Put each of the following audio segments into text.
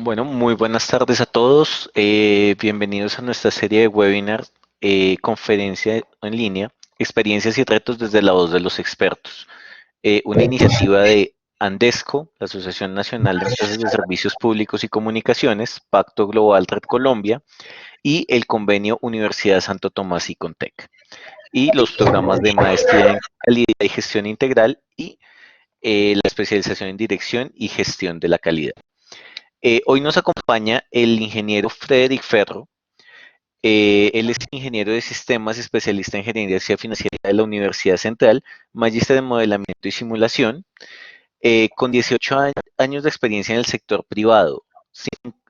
Bueno, muy buenas tardes a todos. Bienvenidos a nuestra serie de webinars, conferencia en línea, experiencias y retos desde la voz de los expertos. Una iniciativa de Andesco, la Asociación Nacional de Empresas de Servicios Públicos y Comunicaciones, Pacto Global Red Colombia y el convenio Universidad Santo Tomás y Contec. Y los programas de maestría en calidad y gestión integral y la especialización en dirección y gestión de la calidad. Hoy nos acompaña el ingeniero Frederick Ferro. Él es ingeniero de sistemas, especialista en ingeniería financiera de la Universidad Central, magíster en modelamiento y simulación, con 18 años de experiencia en el sector privado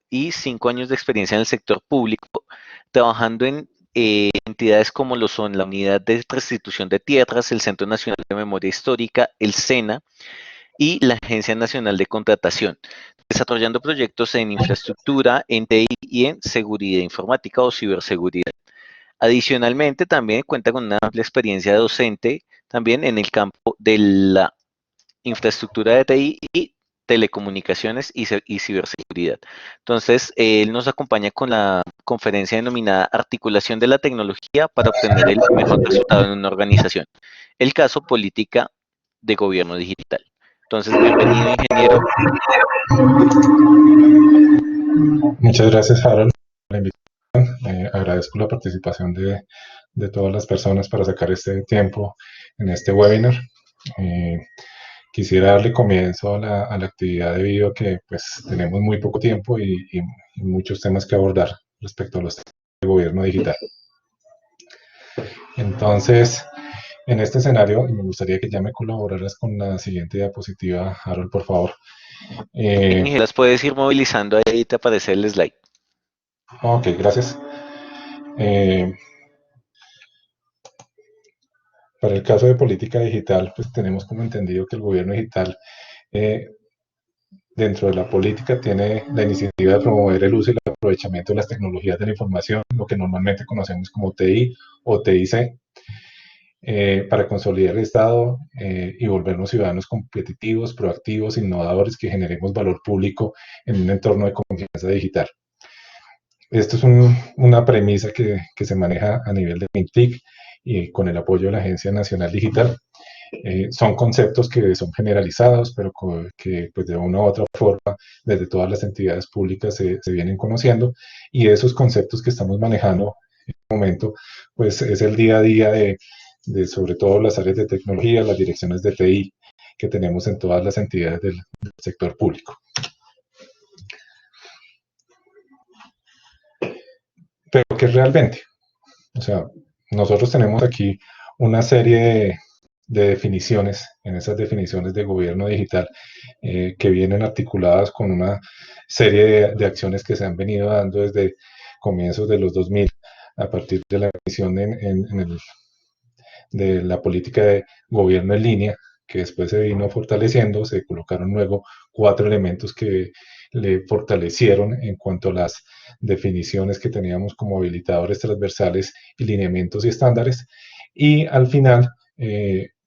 y 5 años de experiencia en el sector público, trabajando en entidades como lo son la Unidad de Restitución de Tierras, el Centro Nacional de Memoria Histórica, el SENA, y la Agencia Nacional de Contratación, desarrollando proyectos en infraestructura, en TI y en seguridad informática o ciberseguridad. Adicionalmente, también cuenta con una amplia experiencia docente también en el campo de la infraestructura de TI y telecomunicaciones y ciberseguridad. Entonces, él nos acompaña con la conferencia denominada Articulación de la tecnología para obtener el mejor resultado en una organización. El caso política de gobierno digital. Entonces, bienvenido, ingeniero. Muchas gracias, Harold, por la invitación. Agradezco la participación de todas las personas para sacar este tiempo en este webinar. Eh, Quisiera darle comienzo a la actividad debido a que pues, tenemos muy poco tiempo y muchos temas que abordar respecto a los temas de gobierno digital. Entonces, en este escenario, me gustaría que ya me colaboraras con la siguiente diapositiva, Harold, por favor. Las puedes ir movilizando ahí, te aparece el slide. Ok, gracias. Para el caso de política digital, pues tenemos como entendido que el gobierno digital, dentro de la política, tiene la iniciativa de promover el uso y el aprovechamiento de las tecnologías de la información, lo que normalmente conocemos como TI o TIC, para consolidar el Estado y volvernos ciudadanos competitivos, proactivos, innovadores, que generemos valor público en un entorno de confianza digital. Esto es una premisa que se maneja a nivel de MINTIC y con el apoyo de la Agencia Nacional Digital. Son conceptos que son generalizados, pero que pues de una u otra forma desde todas las entidades públicas se vienen conociendo, y esos conceptos que estamos manejando en este momento, pues es el día a día de sobre todo las áreas de tecnología, las direcciones de TI que tenemos en todas las entidades del sector público. Pero ¿qué es realmente? O sea, nosotros tenemos aquí una serie de definiciones, en esas definiciones de gobierno digital, que vienen articuladas con una serie de acciones que se han venido dando desde comienzos de los 2000, a partir de la definición de la política de gobierno en línea, que después se vino fortaleciendo. Se colocaron luego 4 elementos que le fortalecieron en cuanto a las definiciones que teníamos como habilitadores transversales y lineamientos y estándares. Y al final,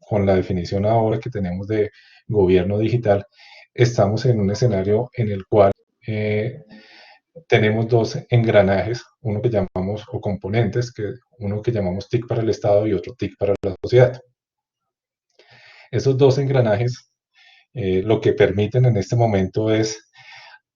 con la definición ahora que tenemos de gobierno digital, estamos en un escenario en el cual tenemos 2 engranajes, uno que llamamos, o componentes, uno que llamamos TIC para el Estado y otro TIC para la sociedad. Esos 2 engranajes lo que permiten en este momento es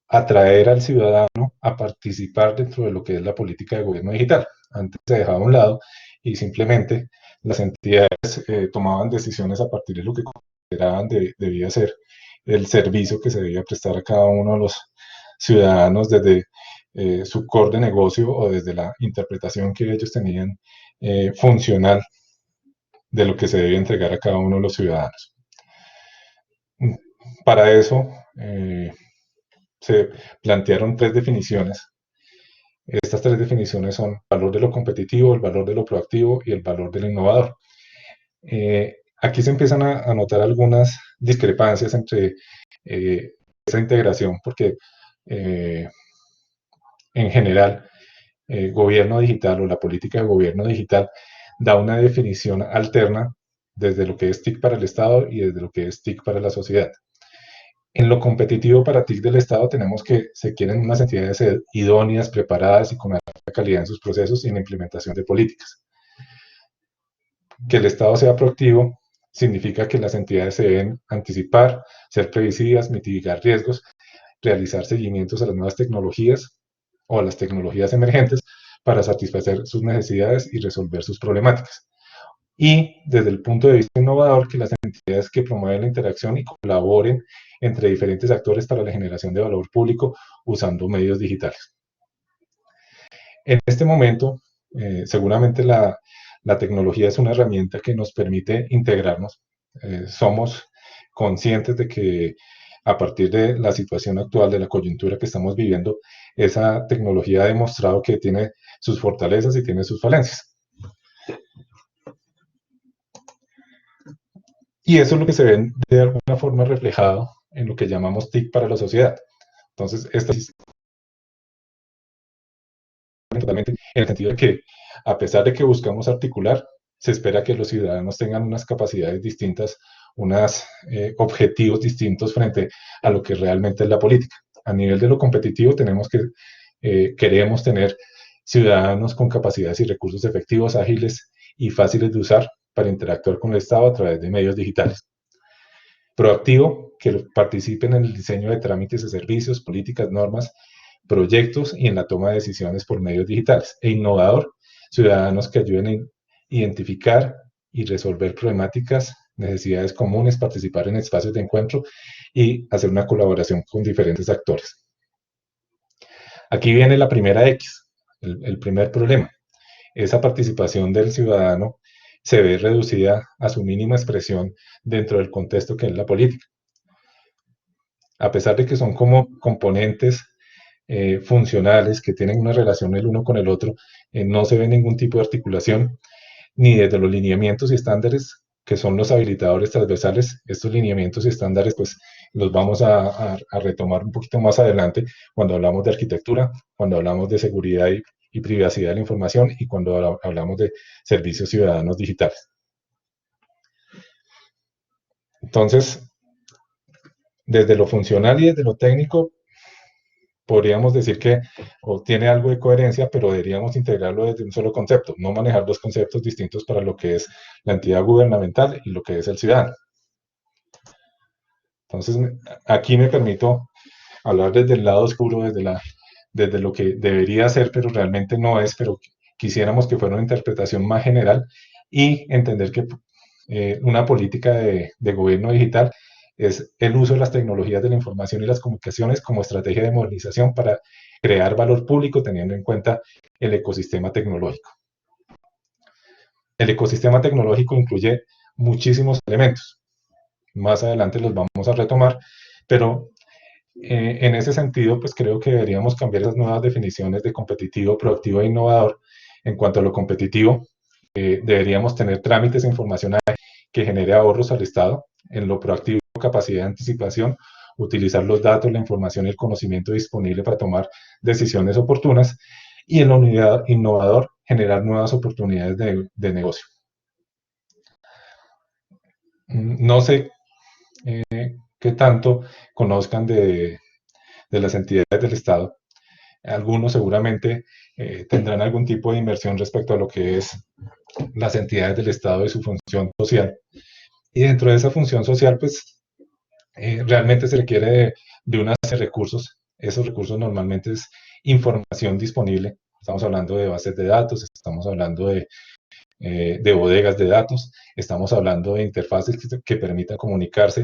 atraer al ciudadano a participar dentro de lo que es la política de gobierno digital. Antes se dejaba a un lado y simplemente las entidades tomaban decisiones a partir de lo que consideraban debía ser el servicio que se debía prestar a cada uno de los ciudadanos desde su core de negocio o desde la interpretación que ellos tenían funcional de lo que se debía entregar a cada uno de los ciudadanos. Para eso se plantearon 3 definiciones. Estas 3 definiciones son el valor de lo competitivo, el valor de lo proactivo y el valor de lo innovador. Aquí se empiezan a notar algunas discrepancias entre esa integración, porque en general, gobierno digital o la política de gobierno digital da una definición alterna desde lo que es TIC para el Estado y desde lo que es TIC para la sociedad. En lo competitivo para TIC del Estado tenemos que se quieren unas entidades idóneas, preparadas y con alta calidad en sus procesos y en la implementación de políticas. Que el Estado sea proactivo significa que las entidades se deben anticipar, ser previsivas, mitigar riesgos, realizar seguimientos a las nuevas tecnologías o a las tecnologías emergentes para satisfacer sus necesidades y resolver sus problemáticas. Y desde el punto de vista innovador, que las entidades que promueven la interacción y colaboren entre diferentes actores para la generación de valor público usando medios digitales. En este momento, seguramente la tecnología es una herramienta que nos permite integrarnos. Somos conscientes de que a partir de la situación actual, de la coyuntura que estamos viviendo, esa tecnología ha demostrado que tiene sus fortalezas y tiene sus falencias. Y eso es lo que se ve de alguna forma reflejado en lo que llamamos TIC para la sociedad. Entonces, esta es totalmente en el sentido de que, a pesar de que buscamos articular, se espera que los ciudadanos tengan unas capacidades distintas, unos objetivos distintos frente a lo que realmente es la política. A nivel de lo competitivo queremos tener ciudadanos con capacidades y recursos efectivos, ágiles y fáciles de usar para interactuar con el Estado a través de medios digitales. Proactivo, que participen en el diseño de trámites de servicios, políticas, normas, proyectos y en la toma de decisiones por medios digitales. E innovador, ciudadanos que ayuden a identificar y resolver problemáticas, necesidades comunes, participar en espacios de encuentro y hacer una colaboración con diferentes actores. Aquí viene la primera X, el primer problema. Esa participación del ciudadano se ve reducida a su mínima expresión dentro del contexto que es la política. A pesar de que son como componentes funcionales que tienen una relación el uno con el otro, no se ve ningún tipo de articulación, ni desde los lineamientos y estándares que son los habilitadores transversales. Estos lineamientos y estándares, pues los vamos a retomar un poquito más adelante cuando hablamos de arquitectura, cuando hablamos de seguridad y privacidad de la información y cuando hablamos de servicios ciudadanos digitales. Entonces, desde lo funcional y desde lo técnico, podríamos decir que tiene algo de coherencia, pero deberíamos integrarlo desde un solo concepto, no manejar dos conceptos distintos para lo que es la entidad gubernamental y lo que es el ciudadano. Entonces, aquí me permito hablar desde el lado oscuro, desde lo que debería ser, pero realmente no es, pero quisiéramos que fuera una interpretación más general y entender que una política de gobierno digital es el uso de las tecnologías de la información y las comunicaciones como estrategia de modernización para crear valor público teniendo en cuenta el ecosistema tecnológico. El ecosistema tecnológico incluye muchísimos elementos. Más adelante los vamos a retomar, pero en ese sentido, pues creo que deberíamos cambiar esas nuevas definiciones de competitivo, proactivo e innovador. En cuanto a lo competitivo, deberíamos tener trámites e información que genere ahorros al Estado. En lo proactivo, capacidad de anticipación, utilizar los datos, la información y el conocimiento disponible para tomar decisiones oportunas. Y en lo innovador, generar nuevas oportunidades de negocio. No sé qué tanto conozcan de las entidades del Estado. Algunos seguramente tendrán algún tipo de inversión respecto a lo que es las entidades del Estado y su función social. Y dentro de esa función social, pues realmente se requiere de una serie de recursos. Esos recursos normalmente es información disponible. Estamos hablando de bases de datos, estamos hablando de bodegas de datos, estamos hablando de interfaces que permitan comunicarse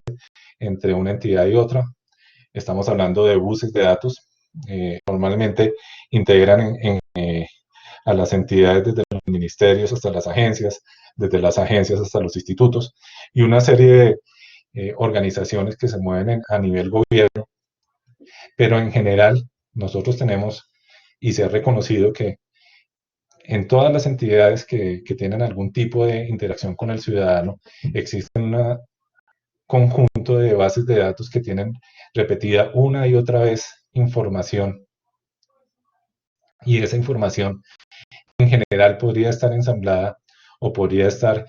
entre una entidad y otra. Estamos hablando de buses de datos. Normalmente integran a las entidades desde los ministerios hasta las agencias, desde las agencias hasta los institutos, y una serie de organizaciones que se mueven a nivel gobierno, pero en general nosotros tenemos y se ha reconocido que en todas las entidades que tienen algún tipo de interacción con el ciudadano, existe un conjunto de bases de datos que tienen repetida una y otra vez información, y esa información en general podría estar ensamblada o podría estar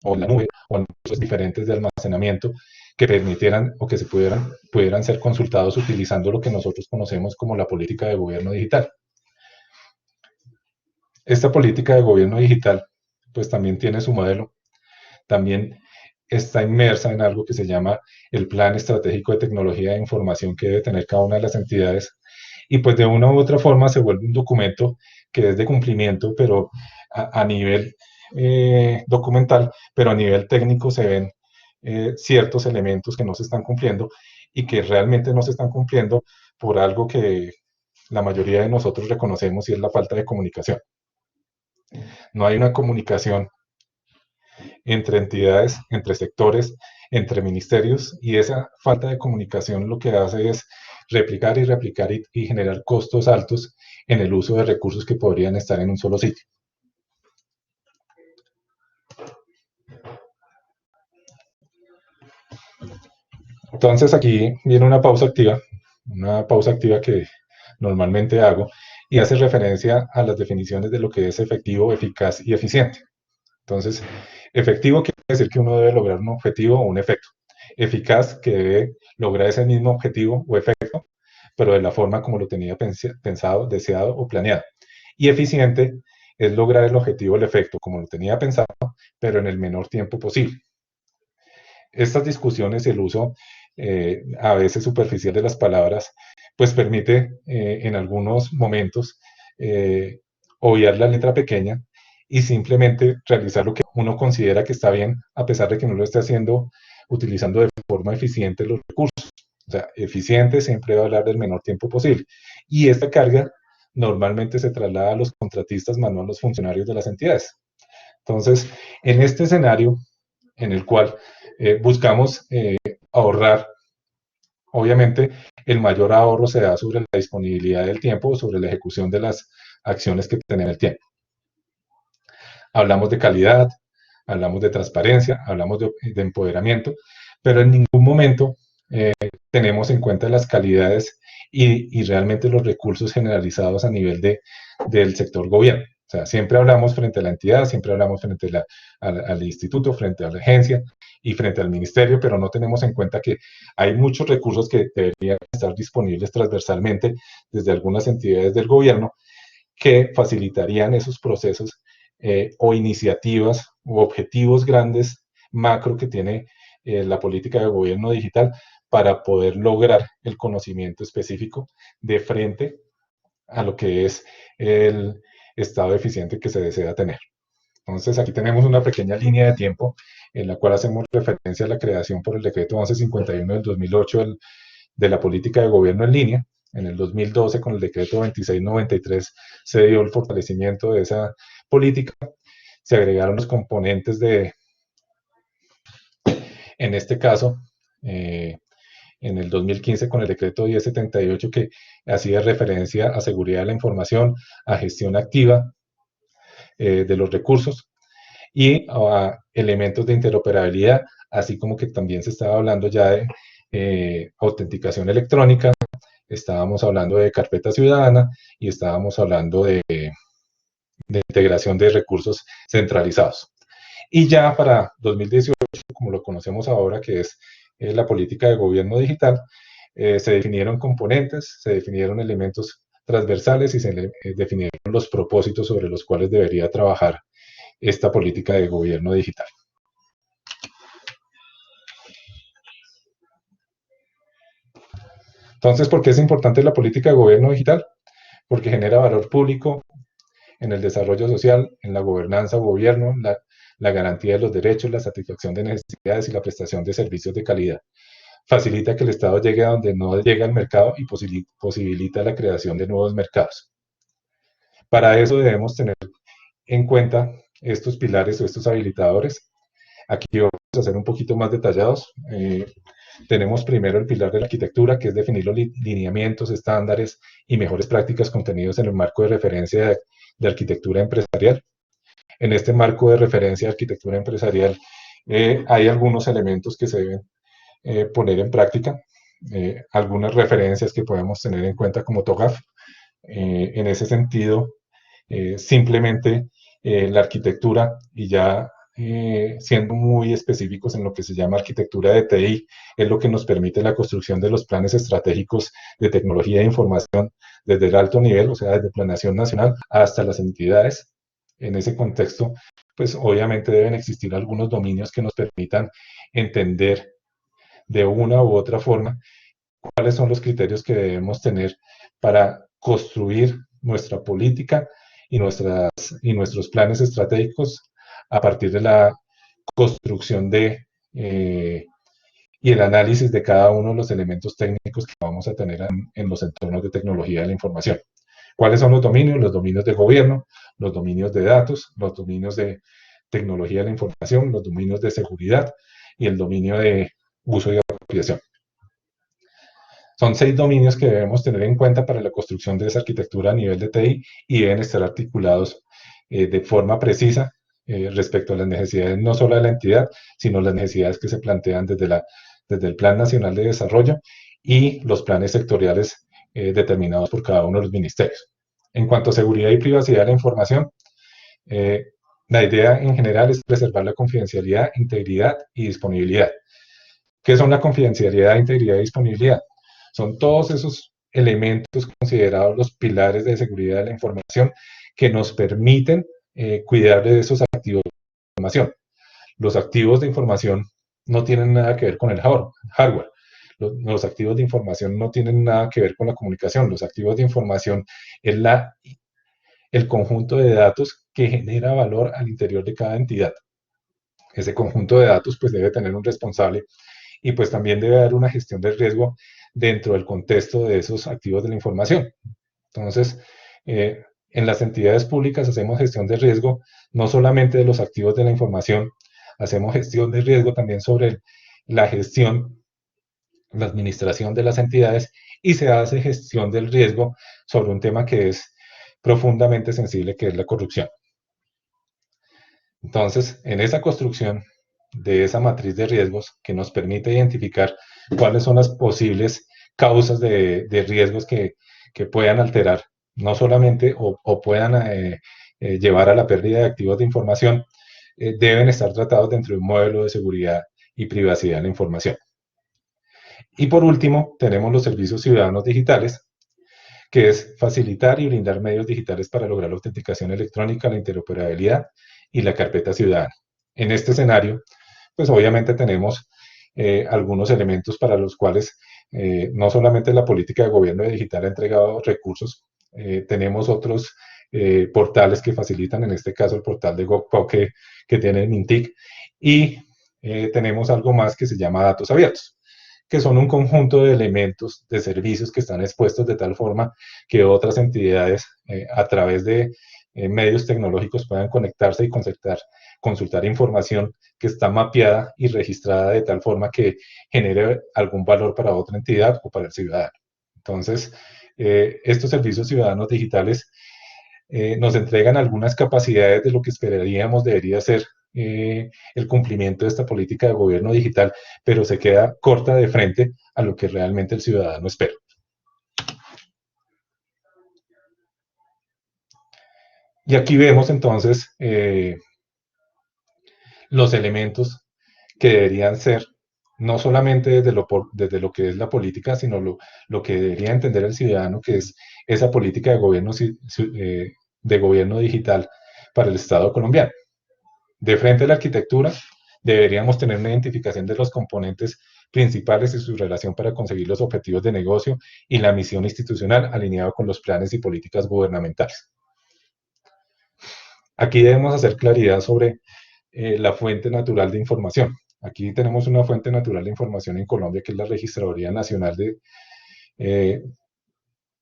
o en la nube, o en recursos diferentes de almacenamiento que permitieran o que se pudieran ser consultados utilizando lo que nosotros conocemos como la política de gobierno digital. Esta política de gobierno digital, pues también tiene su modelo, también está inmersa en algo que se llama el Plan Estratégico de Tecnología de Información que debe tener cada una de las entidades, y pues de una u otra forma se vuelve un documento que es de cumplimiento, pero a nivel documental, pero a nivel técnico se ven ciertos elementos que no se están cumpliendo y que realmente no se están cumpliendo por algo que la mayoría de nosotros reconocemos y es la falta de comunicación. No hay una comunicación entre entidades, entre sectores, entre ministerios, y esa falta de comunicación lo que hace es replicar y replicar y generar costos altos en el uso de recursos que podrían estar en un solo sitio. Entonces aquí viene una pausa activa que normalmente hago y hace referencia a las definiciones de lo que es efectivo, eficaz y eficiente. Entonces, efectivo quiere decir que uno debe lograr un objetivo o un efecto. Eficaz, que debe lograr ese mismo objetivo o efecto, pero de la forma como lo tenía pensado, deseado o planeado. Y eficiente es lograr el objetivo o el efecto como lo tenía pensado, pero en el menor tiempo posible. Estas discusiones y el uso a veces superficial de las palabras, pues permite en algunos momentos obviar la letra pequeña y simplemente realizar lo que uno considera que está bien, a pesar de que no lo esté haciendo utilizando de forma eficiente los recursos. O sea, eficiente siempre va a hablar del menor tiempo posible. Y esta carga normalmente se traslada a los contratistas, más no a los funcionarios de las entidades. Entonces, en este escenario en el cual buscamos ahorrar, obviamente el mayor ahorro se da sobre la disponibilidad del tiempo, sobre la ejecución de las acciones que tienen el tiempo. Hablamos de calidad, hablamos de transparencia, hablamos de empoderamiento, pero en ningún momento tenemos en cuenta las calidades y realmente los recursos generalizados a nivel del sector gobierno. O sea, siempre hablamos frente a la entidad, siempre hablamos frente al instituto, frente a la agencia y frente al ministerio, pero no tenemos en cuenta que hay muchos recursos que deberían estar disponibles transversalmente desde algunas entidades del gobierno que facilitarían esos procesos o iniciativas o objetivos grandes macro que tiene la política de gobierno digital para poder lograr el conocimiento específico de frente a lo que es el estado eficiente que se desea tener. Entonces, aquí tenemos una pequeña línea de tiempo en la cual hacemos referencia a la creación por el decreto 1151 del 2008 de la política de gobierno en línea. En el 2012, con el decreto 2693, se dio el fortalecimiento de esa política. Se agregaron los componentes en este caso, en el 2015 con el decreto 1078 que hacía referencia a seguridad de la información, a gestión activa de los recursos y a elementos de interoperabilidad, así como que también se estaba hablando ya de autenticación electrónica, estábamos hablando de carpeta ciudadana y estábamos hablando de integración de recursos centralizados. Y ya para 2018, como lo conocemos ahora, que es la política de gobierno digital, se definieron componentes, se definieron elementos transversales y se definieron los propósitos sobre los cuales debería trabajar esta política de gobierno digital. Entonces, ¿por qué es importante la política de gobierno digital? Porque genera valor público en el desarrollo social, en la gobernanza o gobierno, la garantía de los derechos, la satisfacción de necesidades y la prestación de servicios de calidad. Facilita que el Estado llegue a donde no llega el mercado y posibilita la creación de nuevos mercados. Para eso debemos tener en cuenta estos pilares o estos habilitadores. Aquí vamos a ser un poquito más detallados. Tenemos primero el pilar de la arquitectura, que es definir los lineamientos, estándares y mejores prácticas contenidos en el marco de referencia de arquitectura empresarial. En este marco de referencia de arquitectura empresarial hay algunos elementos que se deben poner en práctica, algunas referencias que podemos tener en cuenta como TOGAF. En ese sentido, simplemente la arquitectura y ya siendo muy específicos en lo que se llama arquitectura de TI, es lo que nos permite la construcción de los planes estratégicos de tecnología de información desde el alto nivel, o sea, desde planeación nacional hasta las entidades. En ese contexto, pues obviamente deben existir algunos dominios que nos permitan entender de una u otra forma cuáles son los criterios que debemos tener para construir nuestra política y, y nuestros planes estratégicos a partir de la construcción y el análisis de cada uno de los elementos técnicos que vamos a tener en los entornos de tecnología de la información. ¿Cuáles son los dominios? Los dominios de gobierno, los dominios de datos, los dominios de tecnología de la información, los dominios de seguridad y el dominio de uso y apropiación. Son 6 dominios que debemos tener en cuenta para la construcción de esa arquitectura a nivel de TI y deben estar articulados de forma precisa respecto a las necesidades no solo de la entidad, sino las necesidades que se plantean desde el Plan Nacional de Desarrollo y los planes sectoriales determinados por cada uno de los ministerios. En cuanto a seguridad y privacidad de la información, la idea en general es preservar la confidencialidad, integridad y disponibilidad. ¿Qué son la confidencialidad, integridad y disponibilidad? Son todos esos elementos considerados los pilares de seguridad de la información que nos permiten cuidar de esos activos de información. Los activos de información no tienen nada que ver con el hardware. Los activos de información no tienen nada que ver con la comunicación. Los activos de información es el conjunto de datos que genera valor al interior de cada entidad. Ese conjunto de datos pues debe tener un responsable y pues también debe haber una gestión del riesgo dentro del contexto de esos activos de la información. Entonces, en las entidades públicas hacemos gestión de riesgo no solamente de los activos de la información, hacemos gestión de riesgo también sobre la gestión, la administración de las entidades y se hace gestión del riesgo sobre un tema que es profundamente sensible, que es la corrupción. Entonces, en esa construcción de esa matriz de riesgos que nos permite identificar cuáles son las posibles causas de riesgos que puedan alterar, no solamente o puedan llevar a la pérdida de activos de información, deben estar tratados dentro de un modelo de seguridad y privacidad de la información. Y por último, tenemos los servicios ciudadanos digitales, que es facilitar y brindar medios digitales para lograr la autenticación electrónica, la interoperabilidad y la carpeta ciudadana. En este escenario, pues obviamente tenemos algunos elementos para los cuales no solamente la política de gobierno digital ha entregado recursos, tenemos otros portales que facilitan, en este caso el portal de GovPo que tiene el MINTIC, y tenemos algo más que se llama datos abiertos, que son un conjunto de elementos, de servicios que están expuestos de tal forma que otras entidades a través de medios tecnológicos puedan conectarse y consultar información que está mapeada y registrada de tal forma que genere algún valor para otra entidad o para el ciudadano. Entonces, estos servicios ciudadanos digitales nos entregan algunas capacidades de lo que esperaríamos debería ser el cumplimiento de esta política de gobierno digital, pero se queda corta de frente a lo que realmente el ciudadano espera. Y aquí vemos entonces los elementos que deberían ser no solamente desde lo que es la política, sino lo que debería entender el ciudadano, que es esa política de gobierno digital para el Estado colombiano. De frente a la arquitectura, deberíamos tener una identificación de los componentes principales y su relación para conseguir los objetivos de negocio y la misión institucional alineado con los planes y políticas gubernamentales. Aquí debemos hacer claridad sobre la fuente natural de información. Aquí tenemos una fuente natural de información en Colombia, que es la Registraduría Nacional del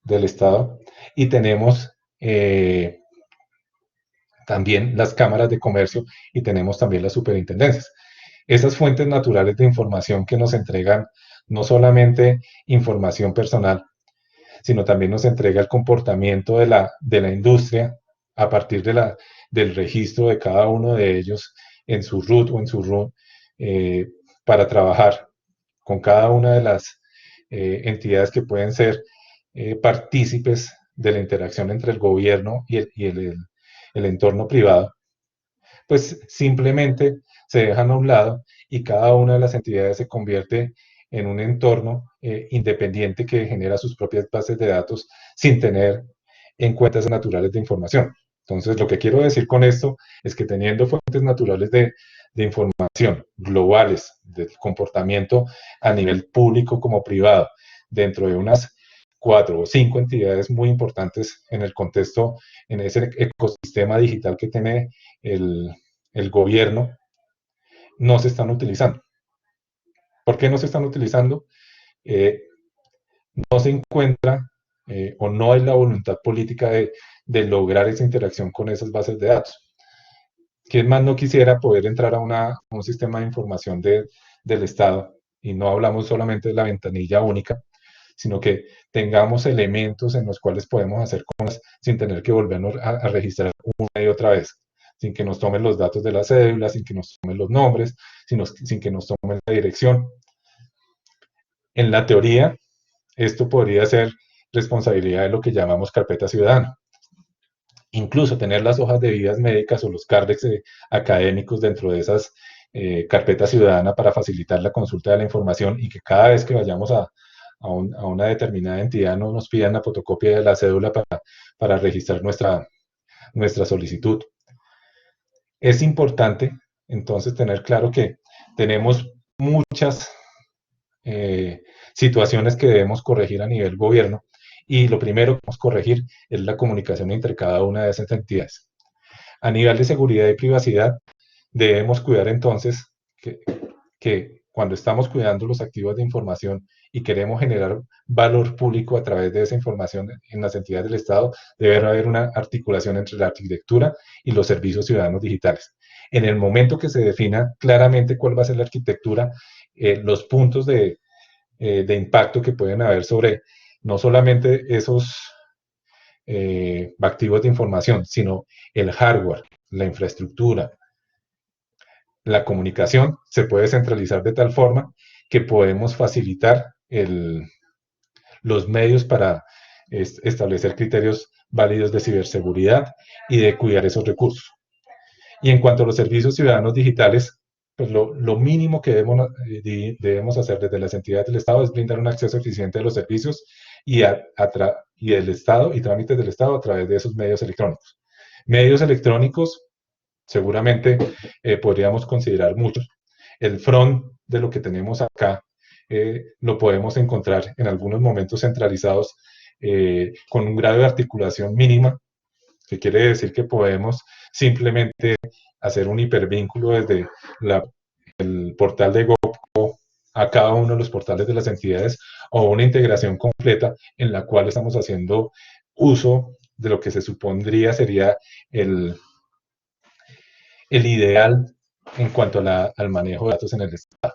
Estado, y tenemos también las cámaras de comercio y tenemos también las superintendencias. Esas fuentes naturales de información que nos entregan no solamente información personal, sino también nos entrega el comportamiento de la industria a partir del registro de cada uno de ellos en su RUT o en su RUN para trabajar con cada una de las entidades que pueden ser partícipes de la interacción entre el gobierno y el entorno privado, pues simplemente se dejan a un lado y cada una de las entidades se convierte en un entorno independiente que genera sus propias bases de datos sin tener en cuentas naturales de información. Entonces, lo que quiero decir con esto es que teniendo fuentes naturales de información globales del comportamiento a nivel público como privado, dentro de unas 4 o 5 entidades muy importantes en el contexto, en ese ecosistema digital que tiene el gobierno, no se están utilizando. ¿Por qué no se están utilizando? Eh, no se encuentra o no hay la voluntad política de lograr esa interacción con esas bases de datos. ¿Quién más no quisiera poder entrar a un sistema de información del Estado? Y no hablamos solamente de la ventanilla única, sino que tengamos elementos en los cuales podemos hacer cosas sin tener que volvernos a registrar una y otra vez, sin que nos tomen los datos de la cédula, sin que nos tomen los nombres, sin que nos tomen la dirección. En la teoría, esto podría ser responsabilidad de lo que llamamos carpeta ciudadana. Incluso tener las hojas de vidas médicas o los cardex académicos dentro de esas carpetas ciudadanas para facilitar la consulta de la información y que cada vez que vayamos a una determinada entidad no nos pidan la fotocopia de la cédula para registrar nuestra solicitud. Es importante entonces tener claro que tenemos muchas situaciones que debemos corregir a nivel gobierno y lo primero que debemos corregir es la comunicación entre cada una de esas entidades. A nivel de seguridad y privacidad, debemos cuidar entonces que cuando estamos cuidando los activos de información y queremos generar valor público a través de esa información en las entidades del Estado, debe haber una articulación entre la arquitectura y los servicios ciudadanos digitales. En el momento que se defina claramente cuál va a ser la arquitectura, los puntos de impacto que pueden haber sobre no solamente esos activos de información, sino el hardware, la infraestructura, la comunicación, se puede centralizar de tal forma que podemos facilitar los medios para establecer criterios válidos de ciberseguridad y de cuidar esos recursos. Y en cuanto a los servicios ciudadanos digitales, pues lo mínimo que debemos hacer desde las entidades del Estado es brindar un acceso eficiente a los servicios y del Estado y trámites del Estado a través de esos medios electrónicos. Medios electrónicos, seguramente podríamos considerar muchos. El front de lo que tenemos acá lo podemos encontrar en algunos momentos centralizados con un grado de articulación mínima, que quiere decir que podemos simplemente hacer un hipervínculo desde el portal de GoPro a cada uno de los portales de las entidades o una integración completa en la cual estamos haciendo uso de lo que se supondría sería el ideal en cuanto al manejo de datos en el Estado.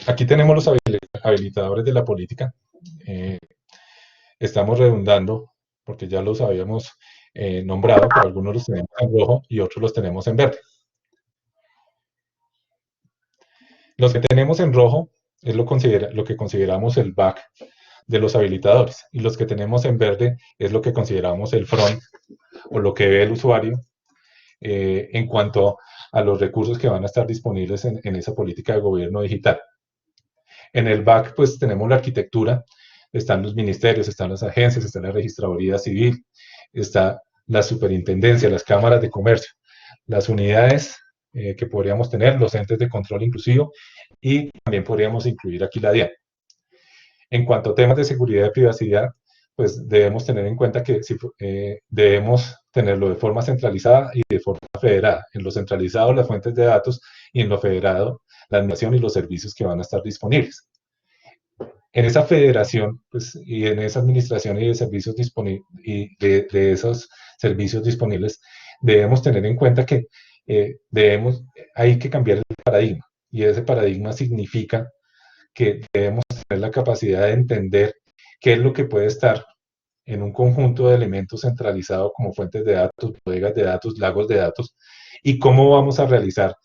Aquí tenemos los habilitadores de la política. Estamos redundando porque ya los habíamos nombrado, pero algunos los tenemos en rojo y otros los tenemos en verde. Los que tenemos en rojo es lo que consideramos el back de los habilitadores y los que tenemos en verde es lo que consideramos el front o lo que ve el usuario en cuanto a los recursos que van a estar disponibles en esa política de gobierno digital. En el back pues tenemos la arquitectura, están los ministerios, están las agencias, está la registraduría civil, está la superintendencia, las cámaras de comercio, las unidades que podríamos tener, los entes de control inclusivo, y también podríamos incluir aquí la DIAN. En cuanto a temas de seguridad y privacidad, pues debemos tener en cuenta que debemos tenerlo de forma centralizada y de forma federada. En lo centralizado, las fuentes de datos, y en lo federado, la administración y los servicios que van a estar disponibles. En esa federación pues, y en esa administración y de servicios disponibles y de esos servicios disponibles, debemos tener en cuenta que hay que cambiar el paradigma, y ese paradigma significa que debemos tener la capacidad de entender qué es lo que puede estar en un conjunto de elementos centralizados como fuentes de datos, bodegas de datos, lagos de datos, y cómo vamos a realizar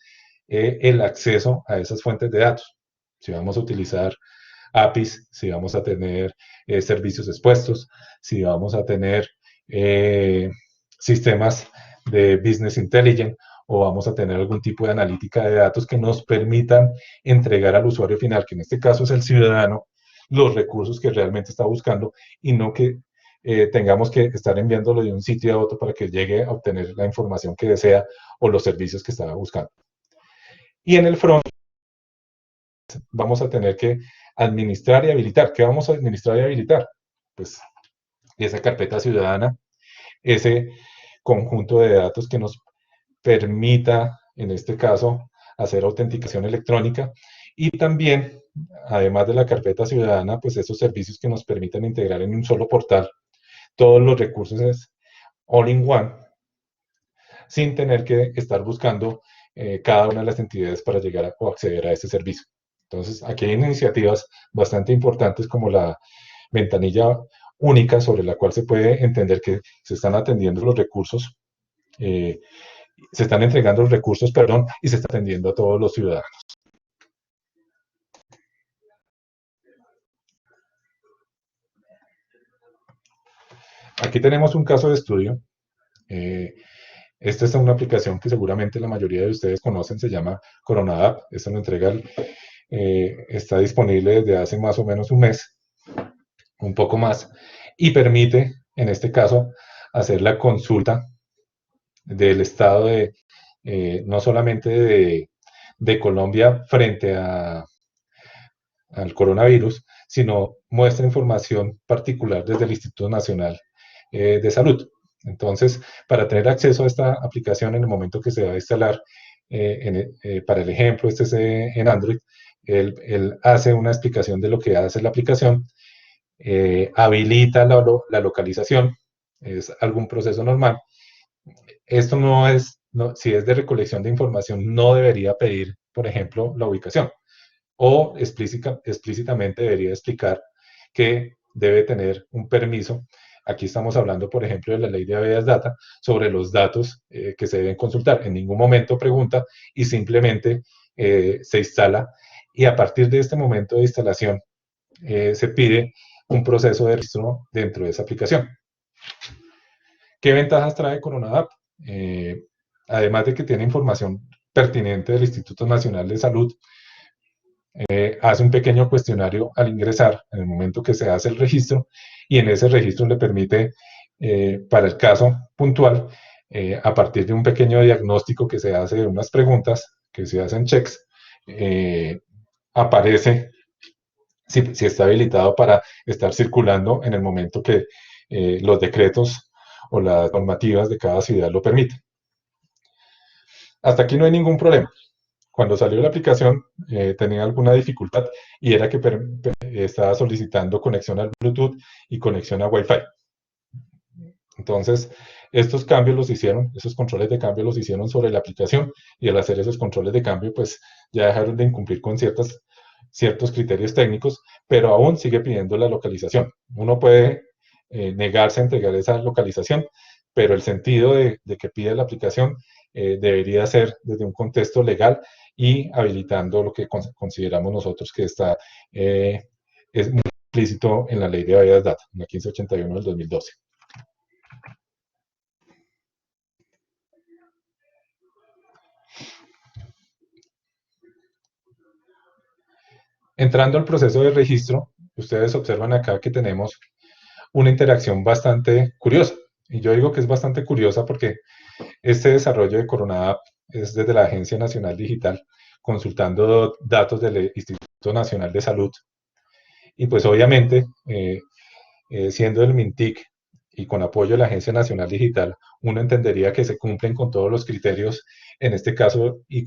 el acceso a esas fuentes de datos. Si vamos a utilizar APIs, si vamos a tener servicios expuestos, si vamos a tener sistemas de business intelligence o vamos a tener algún tipo de analítica de datos que nos permitan entregar al usuario final, que en este caso es el ciudadano, los recursos que realmente está buscando y no que tengamos que estar enviándolo de un sitio a otro para que llegue a obtener la información que desea o los servicios que estaba buscando. Y en el front vamos a tener que administrar y habilitar. ¿Qué vamos a administrar y habilitar? Pues esa carpeta ciudadana, ese conjunto de datos que nos permita, en este caso, hacer autenticación electrónica y también, además de la carpeta ciudadana, pues esos servicios que nos permitan integrar en un solo portal todos los recursos es all in one, sin tener que estar buscando cada una de las entidades para llegar a, o acceder a este servicio. Entonces, aquí hay iniciativas bastante importantes como la ventanilla única sobre la cual se puede entender que se están atendiendo los recursos, se están entregando los recursos, perdón, y se está atendiendo a todos los ciudadanos. Aquí tenemos un caso de estudio. Esta es una aplicación que seguramente la mayoría de ustedes conocen, se llama Corona App. Esta nos entrega, está disponible desde hace más o menos un mes, un poco más, y permite, en este caso, hacer la consulta del estado de, no solamente de Colombia frente al coronavirus, sino muestra información particular desde el Instituto Nacional de Salud. Entonces, para tener acceso a esta aplicación en el momento que se va a instalar, para el ejemplo, este es en Android, él hace una explicación de lo que hace la aplicación, habilita la localización, es algún proceso normal. Esto no es, no, si es de recolección de información, no debería pedir, por ejemplo, la ubicación o explícitamente debería explicar que debe tener un permiso. Aquí estamos hablando, por ejemplo, de la ley de habeas data sobre los datos que se deben consultar. En ningún momento pregunta y simplemente se instala y a partir de este momento de instalación se pide un proceso de registro dentro de esa aplicación. ¿Qué ventajas trae Corona App? Además de que tiene información pertinente del Instituto Nacional de Salud, hace un pequeño cuestionario al ingresar en el momento que se hace el registro y en ese registro le permite, para el caso puntual, a partir de un pequeño diagnóstico que se hace de unas preguntas, que se hacen checks, aparece si está habilitado para estar circulando en el momento que los decretos o las normativas de cada ciudad lo permiten. Hasta aquí no hay ningún problema. Cuando salió la aplicación tenía alguna dificultad y era que estaba solicitando conexión al Bluetooth y conexión a Wi-Fi. Entonces, estos cambios los hicieron, esos controles de cambio los hicieron sobre la aplicación y al hacer esos controles de cambio, pues ya dejaron de incumplir con ciertos criterios técnicos, pero aún sigue pidiendo la localización. Uno puede negarse a entregar esa localización, pero el sentido de que pide la aplicación debería ser desde un contexto legal y habilitando lo que consideramos nosotros que está es muy explícito en la ley de habeas data, la 1581 del 2012. Entrando al proceso de registro, ustedes observan acá que tenemos una interacción bastante curiosa. Y yo digo que es bastante curiosa porque este desarrollo de Corona App es desde la Agencia Nacional Digital, consultando datos del Instituto Nacional de Salud. Y pues obviamente, siendo el MINTIC y con apoyo de la Agencia Nacional Digital, uno entendería que se cumplen con todos los criterios, en este caso, y el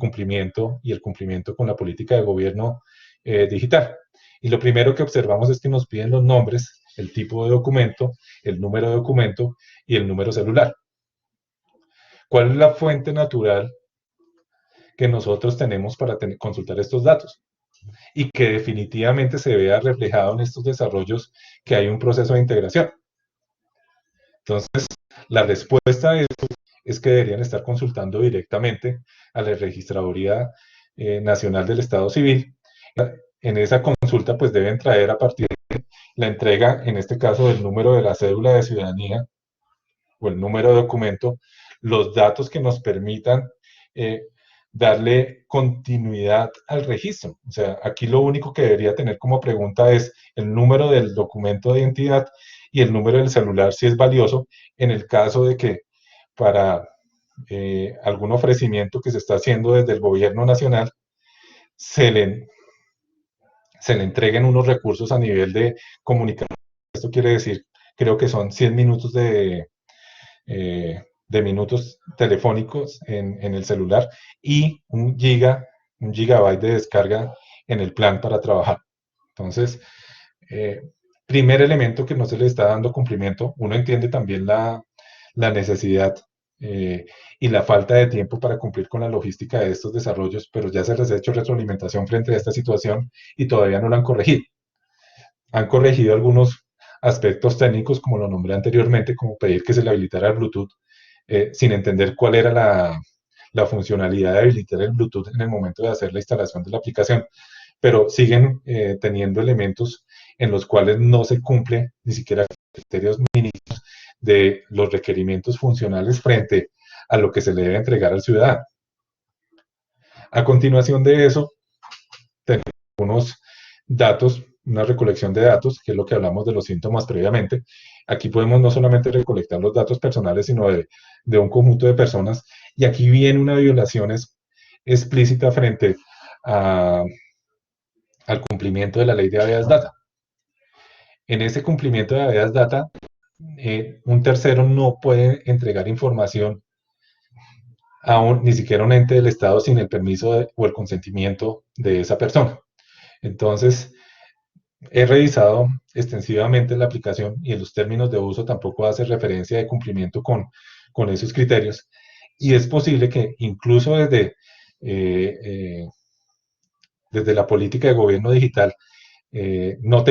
cumplimiento con la política de gobierno digital. Y lo primero que observamos es que nos piden los nombres, el tipo de documento, el número de documento y el número celular. ¿Cuál es la fuente natural que nosotros tenemos para consultar estos datos? Y que definitivamente se vea reflejado en estos desarrollos que hay un proceso de integración. Entonces, la respuesta es que deberían estar consultando directamente a la Registraduría Nacional del Estado Civil en esa consulta pues deben traer a partir de la entrega, en este caso del número de la cédula de ciudadanía o el número de documento, los datos que nos permitan darle continuidad al registro. O sea, aquí lo único que debería tener como pregunta es el número del documento de identidad y el número del celular si es valioso en el caso de que para algún ofrecimiento que se está haciendo desde el gobierno nacional se le, se le entreguen unos recursos a nivel de comunicación. Esto quiere decir, creo que son 100 minutos de minutos telefónicos en el celular y un gigabyte de descarga en el plan para trabajar. Entonces, eh, primer elemento que no se le está dando cumplimiento, uno entiende también la necesidad y la falta de tiempo para cumplir con la logística de estos desarrollos, pero ya se les ha hecho retroalimentación frente a esta situación y todavía no la han corregido. Han corregido algunos aspectos técnicos, como lo nombré anteriormente, como pedir que se le habilitara el Bluetooth, sin entender cuál era la funcionalidad de habilitar el Bluetooth en el momento de hacer la instalación de la aplicación, pero siguen teniendo elementos en los cuales no se cumple ni siquiera criterios mínimos de los requerimientos funcionales frente a lo que se le debe entregar al ciudadano. A continuación de eso, tenemos unos datos, una recolección de datos, que es lo que hablamos de los síntomas previamente. Aquí podemos no solamente recolectar los datos personales, sino de un conjunto de personas. Y aquí viene una violación explícita frente al cumplimiento de la ley de habeas data. En ese cumplimiento de habeas data, un tercero no puede entregar información ni siquiera a un ente del Estado sin el permiso o el consentimiento de esa persona. Entonces, he revisado extensivamente la aplicación y en los términos de uso tampoco hace referencia de cumplimiento con esos criterios. Y es posible que incluso desde la política de gobierno digital no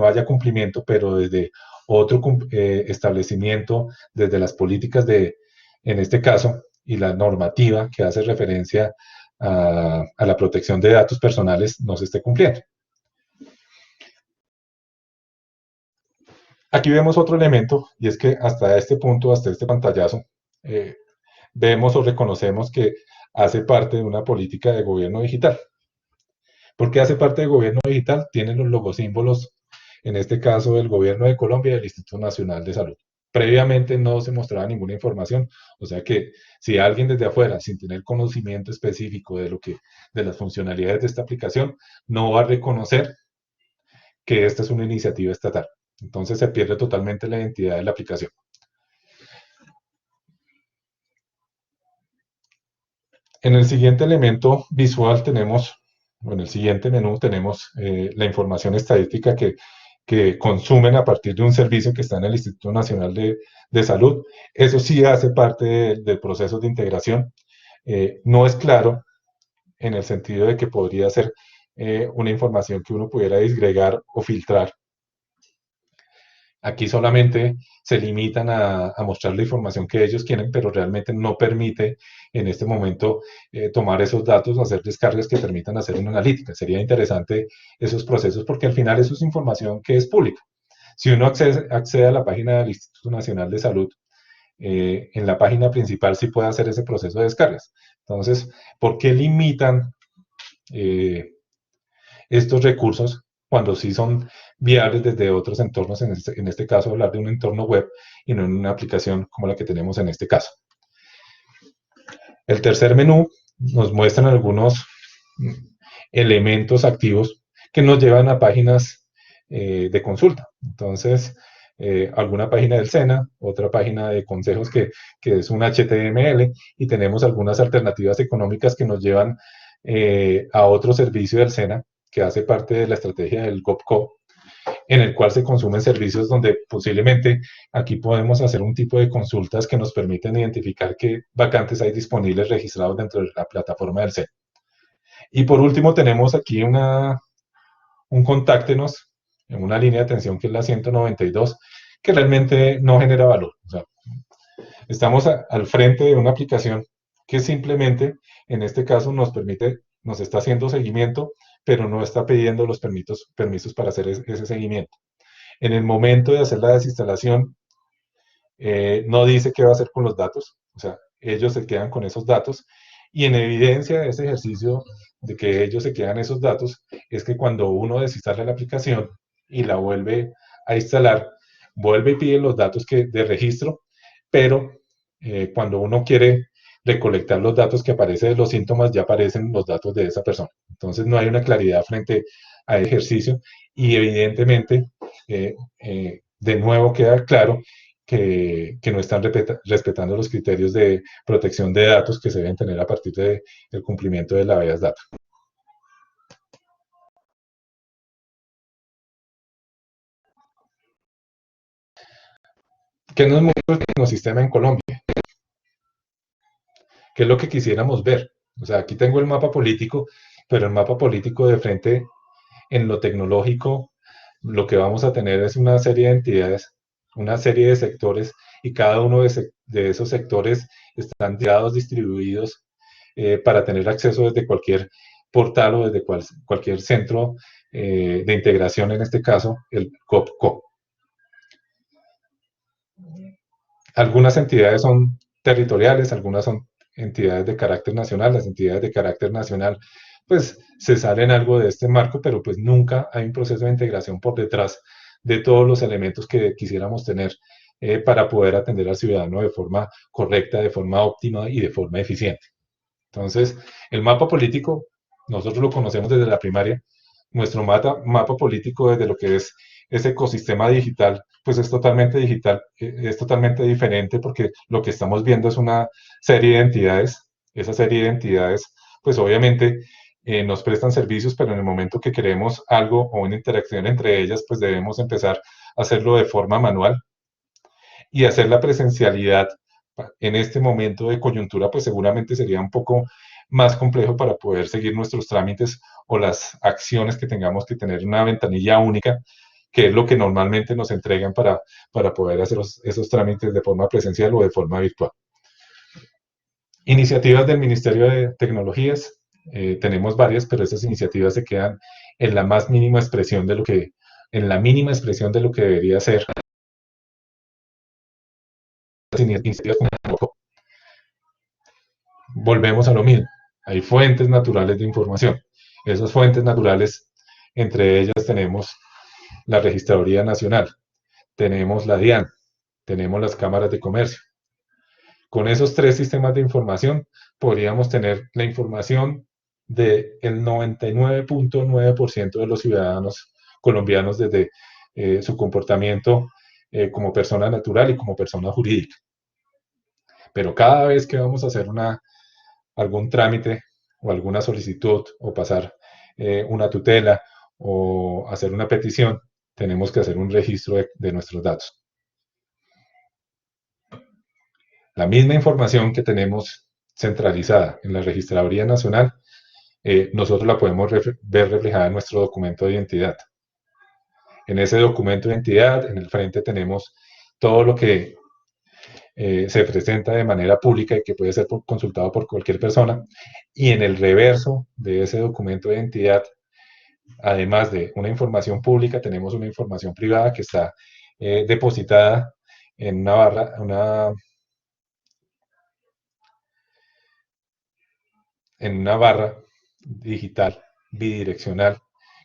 haya cumplimiento, pero desde otro establecimiento, desde las políticas en este caso, y la normativa que hace referencia a la protección de datos personales, no se esté cumpliendo. Aquí vemos otro elemento, y es que hasta este punto, hasta este pantallazo, vemos o reconocemos que hace parte de una política de gobierno digital. ¿Por qué hace parte del gobierno digital? Tiene los logosímbolos, en este caso del gobierno de Colombia y del Instituto Nacional de Salud. Previamente no se mostraba ninguna información, o sea que si alguien desde afuera, sin tener conocimiento específico de las funcionalidades de esta aplicación, no va a reconocer que esta es una iniciativa estatal. Entonces se pierde totalmente la identidad de la aplicación. En el siguiente elemento visual tenemos, o en el siguiente menú tenemos la información estadística que consumen a partir de un servicio que está en el Instituto Nacional de Salud. Eso sí hace parte del proceso de integración. No es claro en el sentido de que podría ser una información que uno pudiera disgregar o filtrar. Aquí solamente se limitan a mostrar la información que ellos quieren, pero realmente no permite en este momento tomar esos datos, hacer descargas que permitan hacer una analítica. Sería interesante esos procesos porque al final eso es información que es pública. Si uno accede a la página del Instituto Nacional de Salud, en la página principal sí puede hacer ese proceso de descargas. Entonces, ¿por qué limitan estos recursos cuando sí son viables desde otros entornos, en este caso hablar de un entorno web y no en una aplicación como la que tenemos en este caso? El tercer menú nos muestran algunos elementos activos que nos llevan a páginas de consulta. Entonces, alguna página del SENA, otra página de consejos que es un HTML, y tenemos algunas alternativas económicas que nos llevan a otro servicio del SENA que hace parte de la estrategia del GovCo, en el cual se consumen servicios donde posiblemente aquí podemos hacer un tipo de consultas que nos permiten identificar qué vacantes hay disponibles registrados dentro de la plataforma del SENA. Y por último tenemos aquí un contáctenos en una línea de atención que es la 192, que realmente no genera valor. O sea, estamos al frente de una aplicación que simplemente, en este caso, nos está haciendo seguimiento, pero no está pidiendo los permisos para hacer ese seguimiento. En el momento de hacer la desinstalación, no dice qué va a hacer con los datos, o sea, ellos se quedan con esos datos, y en evidencia de ese ejercicio de que ellos se quedan esos datos, es que cuando uno desinstala la aplicación y la vuelve a instalar, vuelve y pide los datos de registro, pero cuando uno quiere recolectar los datos que aparecen de los síntomas, ya aparecen los datos de esa persona. Entonces no hay una claridad frente al ejercicio, y evidentemente, de nuevo queda claro que no están respetando los criterios de protección de datos que se deben tener a partir del cumplimiento de la habeas data. ¿Qué nos muestra el tecnosistema en Colombia? ¿Qué es lo que quisiéramos ver? O sea, aquí tengo el mapa político, pero el mapa político de frente en lo tecnológico, lo que vamos a tener es una serie de entidades, una serie de sectores, y cada uno de esos sectores están distribuidos para tener acceso desde cualquier portal o desde cualquier centro de integración, en este caso el COPCO. Algunas entidades son territoriales, algunas son entidades de carácter nacional. Las entidades de carácter nacional pues se salen algo de este marco, pero pues nunca hay un proceso de integración por detrás de todos los elementos que quisiéramos tener para poder atender al ciudadano de forma correcta, de forma óptima y de forma eficiente. Entonces, el mapa político, nosotros lo conocemos desde la primaria. Nuestro mapa político, desde lo que es ese ecosistema digital, pues es totalmente digital, es totalmente diferente, porque lo que estamos viendo es una serie de entidades. Esa serie de entidades, pues obviamente nos prestan servicios, pero en el momento que queremos algo o una interacción entre ellas, pues debemos empezar a hacerlo de forma manual, y hacer la presencialidad en este momento de coyuntura, pues seguramente sería un poco más complejo para poder seguir nuestros trámites o las acciones que tengamos que tener una ventanilla única, que es lo que normalmente nos entregan para poder hacer esos trámites de forma presencial o de forma virtual. Iniciativas del Ministerio de Tecnologías, tenemos varias, pero esas iniciativas se quedan en la más mínima expresión de lo que, en la mínima expresión de lo que debería ser iniciativas como. Volvemos a lo mismo. Hay fuentes naturales de información. Esas fuentes naturales, entre ellas tenemos la Registraduría Nacional, tenemos la DIAN, tenemos las cámaras de comercio. Con esos tres sistemas de información podríamos tener la información del 99.9% de los ciudadanos colombianos, desde su comportamiento como persona natural y como persona jurídica. Pero cada vez que vamos a hacer algún trámite o alguna solicitud, o pasar una tutela o hacer una petición, tenemos que hacer un registro de nuestros datos. La misma información que tenemos centralizada en la Registraduría Nacional, nosotros la podemos ver reflejada en nuestro documento de identidad. En ese documento de identidad, en el frente tenemos todo lo que se presenta de manera pública y que puede ser consultado por cualquier persona, y en el reverso de ese documento de identidad, además de una información pública, tenemos una información privada que está depositada en una barra digital bidireccional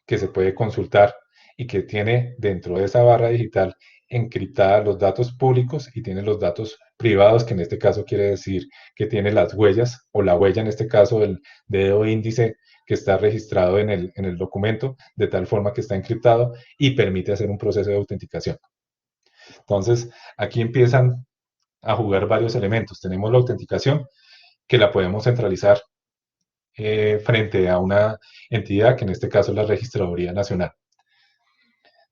que se puede consultar, y que tiene dentro de esa barra digital encriptada los datos públicos y tiene los datos privados, que en este caso quiere decir que tiene las huellas, o la huella en este caso del dedo índice que está registrado en el documento, de tal forma que está encriptado y permite hacer un proceso de autenticación. Entonces, aquí empiezan a jugar varios elementos. Tenemos la autenticación, que la podemos centralizar frente a una entidad, que en este caso es la Registraduría Nacional.